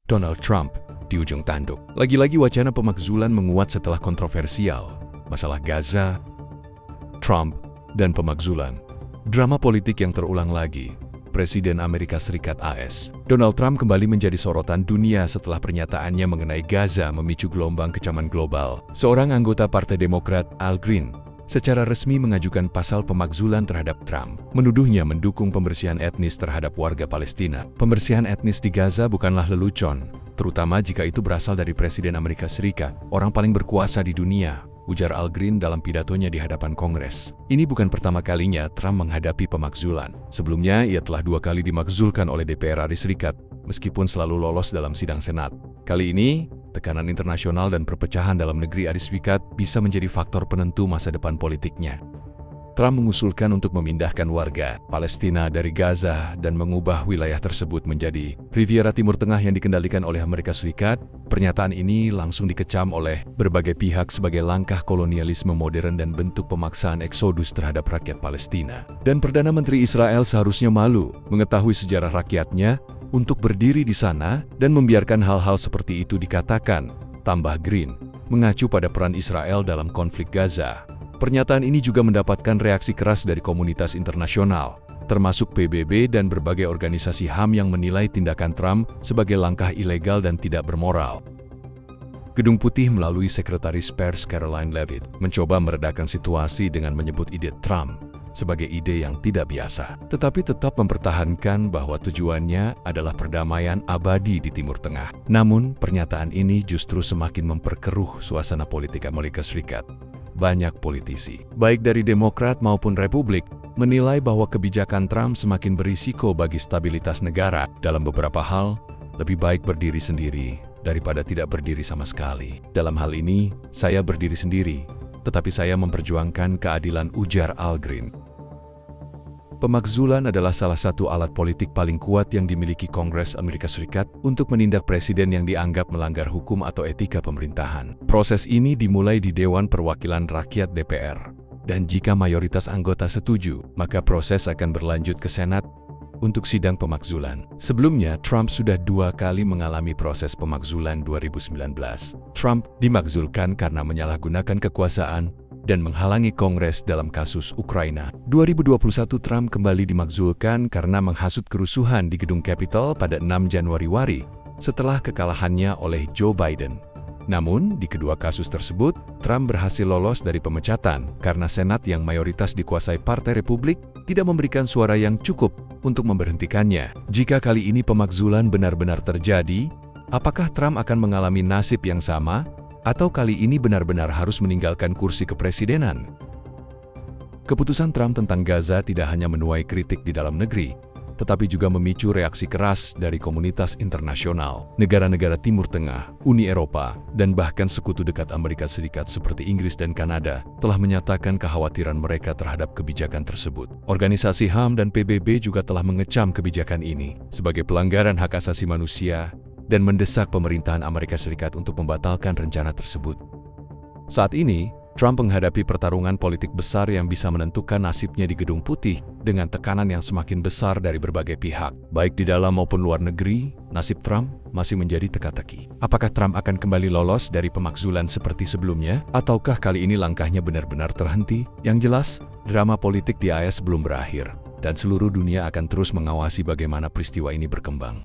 Donald Trump di ujung tanduk. Lagi-lagi wacana pemakzulan menguat setelah kontroversial. Masalah Gaza, Trump, dan pemakzulan. Drama politik yang terulang lagi. Presiden Amerika Serikat AS, Donald Trump kembali menjadi sorotan dunia setelah pernyataannya mengenai Gaza memicu gelombang kecaman global. Seorang anggota Partai Demokrat, Al Green, secara resmi mengajukan pasal pemakzulan terhadap Trump, menuduhnya mendukung pembersihan etnis terhadap warga Palestina. Pembersihan etnis di Gaza bukanlah lelucon, terutama jika itu berasal dari Presiden Amerika Serikat, orang paling berkuasa di dunia, ujar Al Green dalam pidatonya di hadapan Kongres. Ini bukan pertama kalinya Trump menghadapi pemakzulan. Sebelumnya, ia telah 2 kali dimakzulkan oleh DPR RI Serikat, meskipun selalu lolos dalam sidang Senat. Kali ini, tekanan internasional dan perpecahan dalam negeri RI Serikat bisa menjadi faktor penentu masa depan politiknya. Trump mengusulkan untuk memindahkan warga Palestina dari Gaza dan mengubah wilayah tersebut menjadi Riviera Timur Tengah yang dikendalikan oleh Amerika Serikat. Pernyataan ini langsung dikecam oleh berbagai pihak sebagai langkah kolonialisme modern dan bentuk pemaksaan eksodus terhadap rakyat Palestina. Dan Perdana Menteri Israel seharusnya malu mengetahui sejarah rakyatnya untuk berdiri di sana dan membiarkan hal-hal seperti itu dikatakan, tambah Green, mengacu pada peran Israel dalam konflik Gaza. Pernyataan ini juga mendapatkan reaksi keras dari komunitas internasional, termasuk PBB dan berbagai organisasi HAM yang menilai tindakan Trump sebagai langkah ilegal dan tidak bermoral. Gedung Putih melalui Sekretaris Pers Caroline Leavitt mencoba meredakan situasi dengan menyebut ide Trump sebagai ide yang tidak biasa, tetapi tetap mempertahankan bahwa tujuannya adalah perdamaian abadi di Timur Tengah. Namun, pernyataan ini justru semakin memperkeruh suasana politik Amerika Serikat. Banyak politisi, baik dari Demokrat maupun Republik, menilai bahwa kebijakan Trump semakin berisiko bagi stabilitas negara. Dalam beberapa hal, lebih baik berdiri sendiri daripada tidak berdiri sama sekali. Dalam hal ini, saya berdiri sendiri, tetapi saya memperjuangkan keadilan, ujar Al Green. Pemakzulan adalah salah satu alat politik paling kuat yang dimiliki Kongres Amerika Serikat untuk menindak presiden yang dianggap melanggar hukum atau etika pemerintahan. Proses ini dimulai di Dewan Perwakilan Rakyat DPR, dan jika mayoritas anggota setuju, maka proses akan berlanjut ke Senat untuk sidang pemakzulan. Sebelumnya, Trump sudah 2 kali mengalami proses pemakzulan 2019. Trump dimakzulkan karena menyalahgunakan kekuasaan dan menghalangi Kongres dalam kasus Ukraina. 2021 Trump kembali dimakzulkan karena menghasut kerusuhan di Gedung Capitol pada 6 Januari setelah kekalahannya oleh Joe Biden. Namun, di kedua kasus tersebut, Trump berhasil lolos dari pemecatan karena Senat yang mayoritas dikuasai Partai Republik tidak memberikan suara yang cukup untuk memberhentikannya. Jika kali ini pemakzulan benar-benar terjadi, apakah Trump akan mengalami nasib yang sama? Atau kali ini benar-benar harus meninggalkan kursi kepresidenan? Keputusan Trump tentang Gaza tidak hanya menuai kritik di dalam negeri, tetapi juga memicu reaksi keras dari komunitas internasional. Negara-negara Timur Tengah, Uni Eropa, dan bahkan sekutu dekat Amerika Serikat seperti Inggris dan Kanada telah menyatakan kekhawatiran mereka terhadap kebijakan tersebut. Organisasi HAM dan PBB juga telah mengecam kebijakan ini sebagai pelanggaran hak asasi manusia dan mendesak pemerintahan Amerika Serikat untuk membatalkan rencana tersebut. Saat ini, Trump menghadapi pertarungan politik besar yang bisa menentukan nasibnya di Gedung Putih dengan tekanan yang semakin besar dari berbagai pihak. Baik di dalam maupun luar negeri, nasib Trump masih menjadi teka-teki. Apakah Trump akan kembali lolos dari pemakzulan seperti sebelumnya? Ataukah kali ini langkahnya benar-benar terhenti? Yang jelas, drama politik di AS belum berakhir, dan seluruh dunia akan terus mengawasi bagaimana peristiwa ini berkembang.